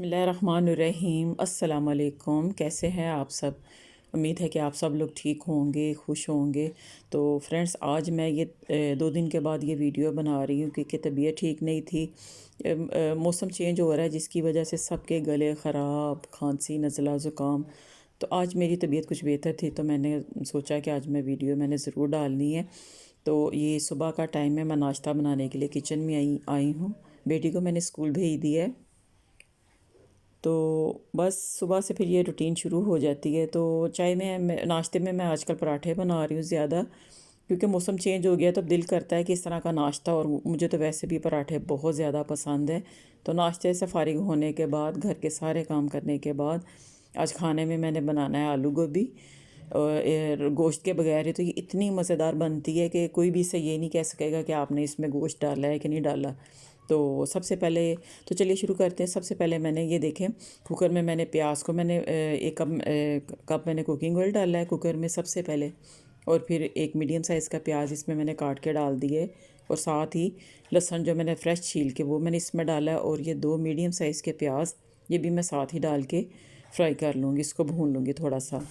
बिस्मिल्लाहिर्रहमानिर्रहीम अस्सलाम वालेकुम। कैसे हैं आप सब? उम्मीद है कि आप सब लोग ठीक होंगे, खुश होंगे। तो फ्रेंड्स, आज मैं ये 2 दिन के बाद ये वीडियो बना रही हूँ क्योंकि तबीयत ठीक नहीं थी। मौसम चेंज हो रहा है जिसकी वजह से सबके गले ख़राब, खांसी, नज़ला, ज़ुकाम। तो आज मेरी तबीयत कुछ बेहतर थी तो मैंने सोचा कि आज मैं वीडियो मैंने ज़रूर डालनी है। तो ये सुबह का टाइम है, मैं नाश्ता बनाने के लिए किचन में आई आई हूँ। बेटी को मैंने स्कूल भेज दिया है। तो बस सुबह से फिर ये रूटीन शुरू हो जाती है। तो चाय में नाश्ते में मैं आजकल पराठे बना रही हूँ ज़्यादा, क्योंकि मौसम चेंज हो गया तो दिल करता है कि इस तरह का नाश्ता। और मुझे तो वैसे भी पराठे बहुत ज़्यादा पसंद है। तो नाश्ते से फ़ारिग होने के बाद, घर के सारे काम करने के बाद, आज खाने में मैंने बनाना है आलू गोभी और गोश्त के बगैर ही। तो ये इतनी मज़ेदार बनती है कि कोई भी इसे ये नहीं कह सकेगा कि आपने इसमें गोश्त डाला है कि नहीं डाला। तो सबसे पहले तो चलिए शुरू करते हैं। सबसे पहले मैंने ये देखें, कुकर में मैंने प्याज को मैंने 1 कप मैंने कुकिंग ऑयल डाला है कुकर में सबसे पहले। और फिर एक मीडियम साइज़ का प्याज इसमें मैंने काट के डाल दिए। और साथ ही लहसुन जो मैंने फ्रेश छील के वो मैंने इसमें डाला है। और ये 2 मीडियम साइज़ के प्याज ये भी मैं साथ ही डाल के फ्राई कर लूँगी, इसको भून लूँगी थोड़ा सा।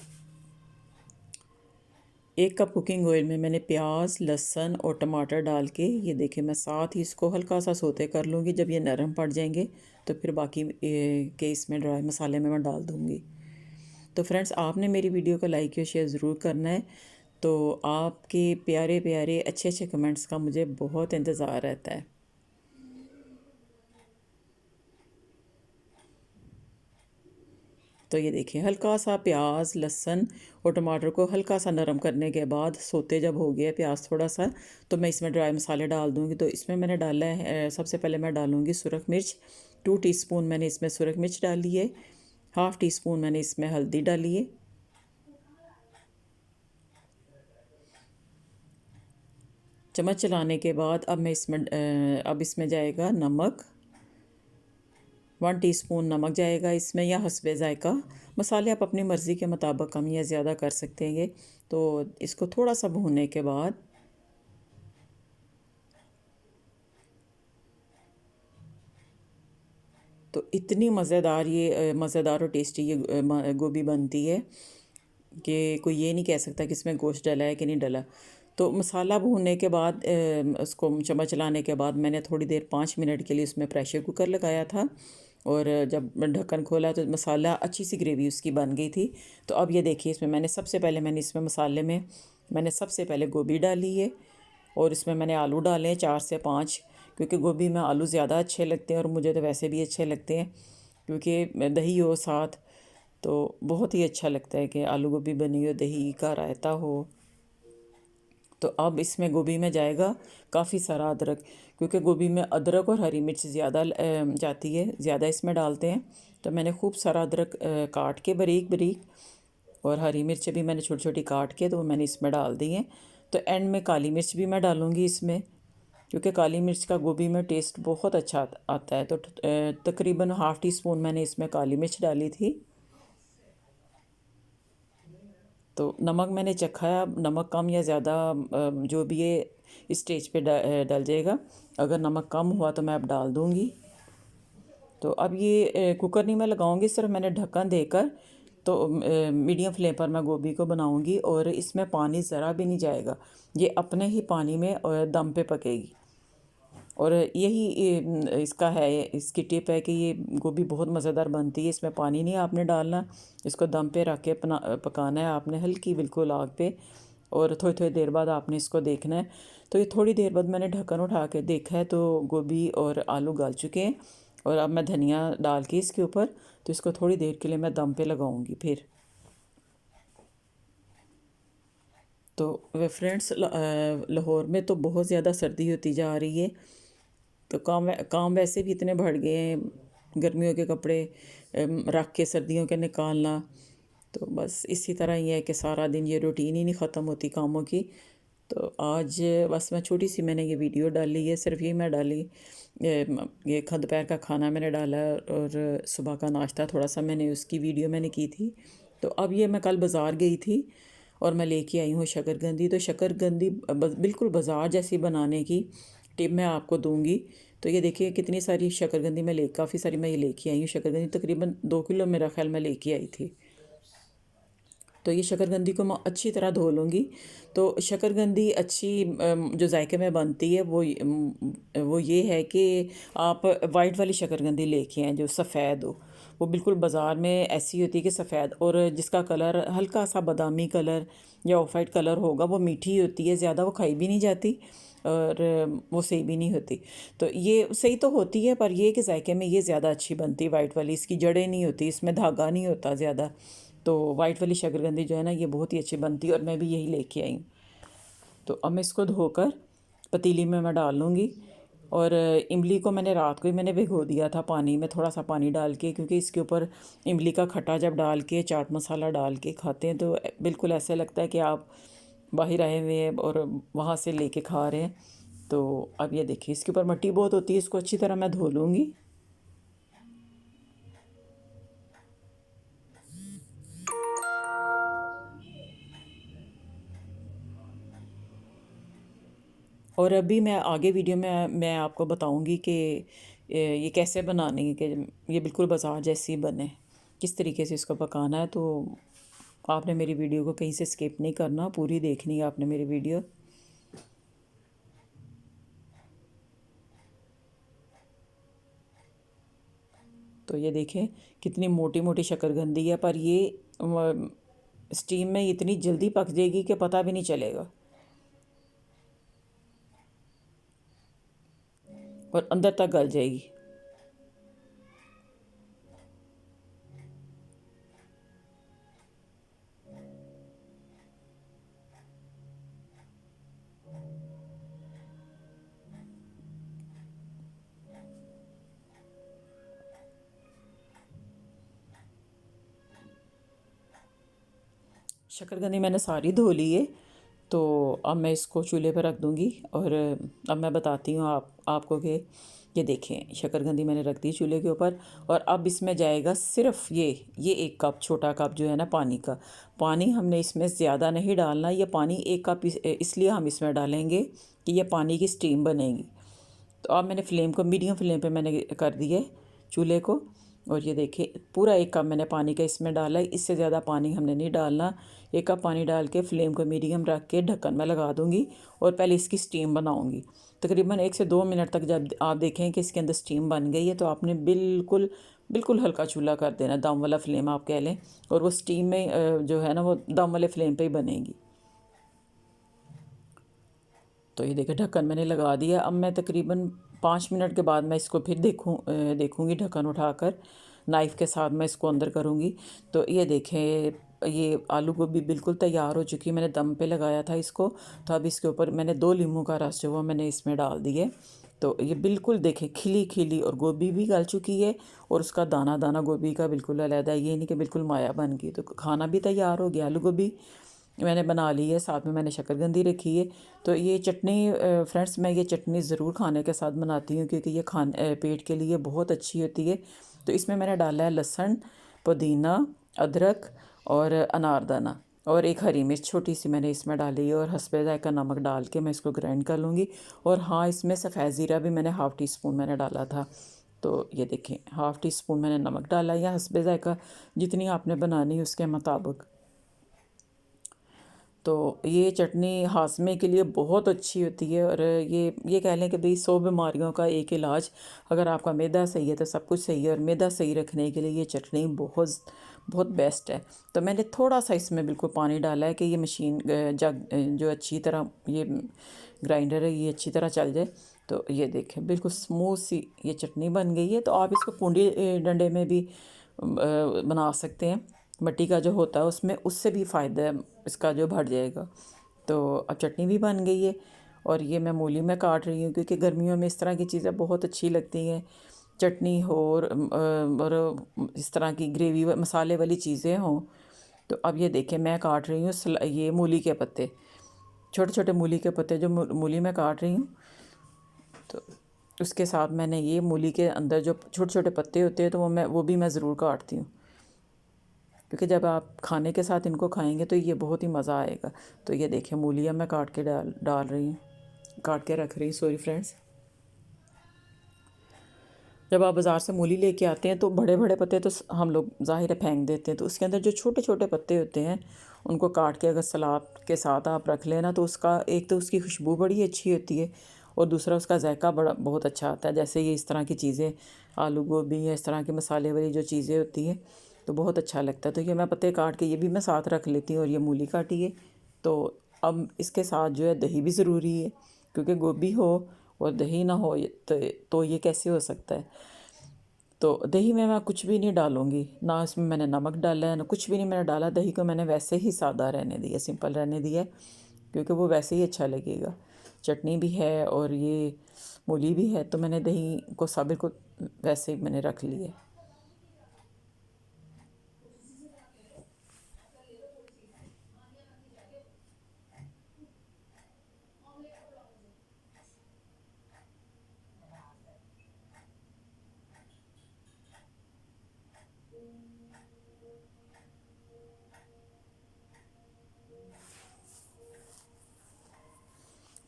1 कप कुकिंग ऑयल में मैंने प्याज, लहसुन और टमाटर डाल के ये देखें, मैं साथ ही इसको हल्का सा सोते कर लूँगी। जब ये नरम पड़ जाएंगे तो फिर बाकी के इसमें ड्राई मसाले में मैं डाल दूँगी। तो फ्रेंड्स, आपने मेरी वीडियो को लाइक और शेयर ज़रूर करना है। तो आपके प्यारे प्यारे अच्छे अच्छे कमेंट्स का मुझे बहुत इंतज़ार रहता है। तो ये देखिए, हल्का सा प्याज, लहसुन और टमाटर को हल्का सा नरम करने के बाद, सोते जब हो गया प्याज थोड़ा सा, तो मैं इसमें ड्राई मसाले डाल दूँगी। तो इसमें मैंने डाला है, सबसे पहले मैं डालूँगी सुरख मिर्च। 2 टीस्पून मैंने इसमें सुरख मिर्च डाली है। हाफ़ टी स्पून मैंने इसमें हल्दी डाली है। चम्मच चलाने के बाद अब इसमें जाएगा नमक। 1 टीस्पून नमक जाएगा इसमें, या हस्बे ज़ायका। मसाले आप अपनी मर्ज़ी के मुताबिक कम या ज़्यादा कर सकते हैं। तो इसको थोड़ा सा भूनने के बाद तो इतनी मज़ेदार और टेस्टी ये गोभी बनती है कि कोई ये नहीं कह सकता कि इसमें गोश्त डला है कि नहीं डला। तो मसाला भूनने के बाद, उसको चम्मच चलाने के बाद, मैंने थोड़ी देर 5 मिनट के लिए उसमें प्रेशर कुकर लगाया था। और जब ढक्कन खोला तो मसाला अच्छी सी ग्रेवी उसकी बन गई थी। तो अब ये देखिए, इसमें मैंने इसमें मसाले में मैंने सबसे पहले गोभी डाली है। और इसमें मैंने आलू डाले हैं 4 से 5, क्योंकि गोभी में आलू ज़्यादा अच्छे लगते हैं और मुझे तो वैसे भी अच्छे लगते हैं, क्योंकि दही हो साथ तो बहुत ही अच्छा लगता है कि आलू गोभी बनी हो, दही का रायता हो। तो अब इसमें गोभी में जाएगा काफ़ी सारा अदरक, क्योंकि गोभी में अदरक और हरी मिर्च ज़्यादा जाती है, ज़्यादा इसमें डालते हैं। तो मैंने खूब सारा अदरक काट के बारीक बारीक, और हरी मिर्च भी मैंने छोटी छोटी काट के तो वो मैंने इसमें डाल दी हैं। तो एंड में काली मिर्च भी मैं डालूँगी इसमें, क्योंकि काली मिर्च का गोभी में टेस्ट बहुत अच्छा आता है। तो तकरीबन हाफ़ टी स्पून मैंने इसमें काली मिर्च डाली थी। तो नमक मैंने चखा है, अब नमक कम या ज़्यादा जो भी है इस स्टेज पे डल जाएगा। अगर नमक कम हुआ तो मैं अब डाल दूँगी। तो अब ये कुकर नहीं मैं लगाऊंगी, सिर्फ मैंने ढक्कन देकर तो मीडियम फ्लेम पर मैं गोभी को बनाऊंगी। और इसमें पानी ज़रा भी नहीं जाएगा, ये अपने ही पानी में दम पे पकेगी। और यही इसका है, इसकी टिप है कि ये गोभी बहुत मज़ेदार बनती है। इसमें पानी नहीं आपने डालना, इसको दम पे रख के पकाना है आपने, हल्की बिल्कुल आग पे। और थोड़ी थोड़ी देर बाद आपने इसको देखना है। तो ये थोड़ी देर बाद मैंने ढक्कन उठा के देखा है तो गोभी और आलू गल चुके हैं। और अब मैं धनिया डाल के इसके ऊपर, तो इसको थोड़ी देर के लिए मैं दम पे लगाऊंगी फिर। तो वे फ्रेंड्स, लाहौर में तो बहुत ज़्यादा सर्दी होती जा रही है। तो काम वैसे भी इतने बढ़ गए हैं, गर्मियों के कपड़े रख के सर्दियों के निकालना। तो बस इसी तरह ही है कि सारा दिन ये रूटीन ही नहीं ख़त्म होती कामों की। तो आज बस मैं छोटी सी मैंने ये वीडियो डाली है, सिर्फ ये मैं डाली, ये दोपहर का खाना मैंने डाला और सुबह का नाश्ता थोड़ा सा मैंने उसकी वीडियो मैंने की थी। तो अब ये मैं कल बाज़ार गई थी और मैं लेके आई हूँ शकरकंदी। तो शकरकंदी बिल्कुल बाज़ार जैसी बनाने की टिप मैं आपको दूंगी। तो ये देखिए कितनी सारी शकरकंदी मैं काफ़ी सारी मैं ये लेके आई हूँ। शकरकंदी तकरीबन 2 किलो मेरा ख्याल मैं लेके आई थी। तो ये शकरकंदी को मैं अच्छी तरह धो लूँगी। तो शकरकंदी अच्छी जो जायके में बनती है वो ये है कि आप वाइट वाली शकरकंदी लेके आएँ जो सफ़ेद हो। वो बिल्कुल बाज़ार में ऐसी होती है कि सफ़ेद और जिसका कलर हल्का सा बादामी कलर या ऑफ वाइट कलर होगा, वो मीठी होती है, ज़्यादा वो खाई भी नहीं जाती और वो सही भी नहीं होती। तो ये सही तो होती है, पर ये कि जायके में ये ज़्यादा अच्छी बनती है वाइट वाली। इसकी जड़ें नहीं होती, इसमें धागा नहीं होता ज़्यादा। तो वाइट वाली शकरकंदी जो है ना, ये बहुत ही अच्छी बनती है और मैं भी यही लेके आई हूँ। तो अब मैं इसको धोकर पतीली में मैं डाल लूँगी। और इमली को मैंने रात को ही मैंने भिगो दिया था पानी में, थोड़ा सा पानी डाल के, क्योंकि इसके ऊपर इमली का खट्टा जब डाल के चाट मसाला डाल के खाते हैं तो बिल्कुल ऐसा लगता है कि आप बाहर आए हुए हैं और वहाँ से लेके खा रहे हैं। तो अब ये देखिए इसके ऊपर मिट्टी बहुत होती है, इसको अच्छी तरह मैं धो लूँगी। और अभी मैं आगे वीडियो में मैं आपको बताऊंगी कि ये कैसे बनानी है कि ये बिल्कुल बाजार जैसी बने, किस तरीके से इसको पकाना है। तो आपने मेरी वीडियो को कहीं से स्किप नहीं करना, पूरी देखनी है आपने मेरी वीडियो। तो ये देखें कितनी मोटी मोटी शकरकंदी है, पर ये स्टीम में इतनी जल्दी पक जाएगी कि पता भी नहीं चलेगा और अंदर तक गल जाएगी। शकरकंदी मैंने सारी धो ली है। तो अब मैं इसको चूल्हे पर रख दूँगी और अब मैं बताती हूँ आपको कि ये देखें शकरकंदी मैंने रख दी चूल्हे के ऊपर। और अब इसमें जाएगा सिर्फ ये 1 कप, छोटा कप जो है ना पानी का। पानी हमने इसमें ज़्यादा नहीं डालना। ये पानी 1 कप इसलिए हम इसमें डालेंगे कि ये पानी की स्टीम बनेगी। तो अब मैंने फ्लेम को मीडियम फ्लेम पे मैंने कर दिया चूल्हे को। और ये देखिए पूरा 1 कप मैंने पानी का इसमें डाला है, इससे ज़्यादा पानी हमने नहीं डालना। 1 कप पानी डाल के फ्लेम को मीडियम रख के ढक्कन में लगा दूँगी और पहले इसकी स्टीम बनाऊँगी। तकरीबन 1 से 2 मिनट तक जब आप देखें कि इसके अंदर स्टीम बन गई है, तो आपने बिल्कुल बिल्कुल हल्का चूल्हा कर देना, दम वाला फ्लेम आप कह लें। और वो स्टीम में जो है ना वो दम वाले फ्लेम पे ही बनेगी। तो ये देखिए ढक्कन मैंने लगा दिया। अब मैं तकरीबन 5 मिनट के बाद मैं इसको फिर देखूँगी ढक्कन उठाकर, नाइफ़ के साथ मैं इसको अंदर करूँगी। तो ये देखें ये आलू गोभी बिल्कुल तैयार हो चुकी है। मैंने दम पे लगाया था इसको। तो अब इसके ऊपर मैंने 2 नींबू का रस जो वो मैंने इसमें डाल दिए। तो ये बिल्कुल देखें खिली खिली और गोभी भी गल चुकी है और उसका दाना दाना गोभी का बिल्कुल अलग है। ये नहीं कि बिल्कुल माया बन गई। तो खाना भी तैयार हो गया, आलू गोभी मैंने बना ली है, साथ में मैंने शकरकंदी रखी है। तो ये चटनी फ्रेंड्स, मैं ये चटनी ज़रूर खाने के साथ बनाती हूँ क्योंकि ये पेट के लिए बहुत अच्छी होती है। तो इसमें मैंने डाला है लहसुन, पुदीना, अदरक और अनारदाना और एक हरी मिर्च छोटी सी मैंने इसमें डाली है और हस्बे ज़ायक़ा नमक डाल के मैं इसको ग्राइंड कर लूँगी। और हाँ, इसमें सफ़ेद ज़ीरा भी मैंने हाफ़ टी स्पून मैंने डाला था। तो ये देखें हाफ़ टी स्पून मैंने नमक डाला या हस्बे ज़ायक़ा जितनी आपने बनानी उसके मुताबिक। तो ये चटनी हाजमे के लिए बहुत अच्छी होती है और ये कह लें कि भाई 100 बीमारियों का एक इलाज। अगर आपका मैदा सही है तो सब कुछ सही है, और मैदा सही रखने के लिए ये चटनी बहुत बहुत बेस्ट है। तो मैंने थोड़ा सा इसमें बिल्कुल पानी डाला है कि ये मशीन जग जो अच्छी तरह ये ग्राइंडर है ये अच्छी तरह चल जाए। तो ये देखें बिल्कुल स्मूथ सी ये चटनी बन गई है। तो आप इसको कुंडी डंडे में भी बना सकते हैं। मिट्टी का जो होता है उसमें उससे भी फ़ायदा इसका जो बढ़ जाएगा। तो अब चटनी भी बन गई है और ये मैं मूली में काट रही हूँ क्योंकि गर्मियों में इस तरह की चीज़ें बहुत अच्छी लगती हैं। चटनी हो और इस तरह की ग्रेवी मसाले वाली चीज़ें हों। तो अब ये देखिए मैं काट रही हूँ ये मूली के पत्ते, छोटे छोटे मूली के पत्ते जो मूली में काट रही हूँ। तो उसके साथ मैंने ये मूली के अंदर जो छोटे छोटे पत्ते होते हैं तो वो भी मैं ज़रूर काटती हूँ, क्योंकि जब आप खाने के साथ इनको खाएंगे तो ये बहुत ही मज़ा आएगा। तो ये देखिए मूलियाँ मैं काट के डाल रही हूँ, काट के रख रही हूँ, सॉरी फ्रेंड्स। जब आप बाज़ार से मूली लेके आते हैं तो बड़े बड़े पत्ते तो हम लोग ज़ाहिर है फेंक देते हैं, तो उसके अंदर जो छोटे छोटे पत्ते होते हैं उनको काट के अगर सलाद के साथ आप रख लेना तो उसका एक तो उसकी खुशबू बड़ी अच्छी होती है और दूसरा उसका जायका बड़ा बहुत अच्छा आता है। जैसे ये इस तरह की चीज़ें, आलू गोभी या इस तरह की मसाले वाली जो चीज़ें होती हैं तो बहुत अच्छा लगता है। तो ये मैं पत्ते काट के ये भी मैं साथ रख लेती हूँ और ये मूली काटी है। तो अब इसके साथ जो है दही भी ज़रूरी है, क्योंकि गोभी हो और दही ना हो तो ये कैसे हो सकता है। तो दही में मैं कुछ भी नहीं डालूँगी, ना इसमें मैंने नमक डाला है ना कुछ भी नहीं मैंने डाला। दही को मैंने वैसे ही सादा रहने दिया, सिंपल रहने दिया, क्योंकि वो वैसे ही अच्छा लगेगा। चटनी भी है और ये मूली भी है, तो मैंने दही को साबिर को वैसे ही मैंने रख लिया।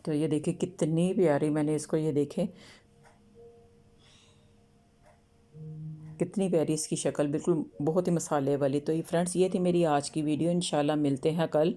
तो ये देखिए कितनी प्यारी मैंने इसको, ये देखें कितनी प्यारी इसकी शक्ल, बिल्कुल बहुत ही मसाले वाली। तो ये फ्रेंड्स ये थी मेरी आज की वीडियो। इंशाल्लाह मिलते हैं कल।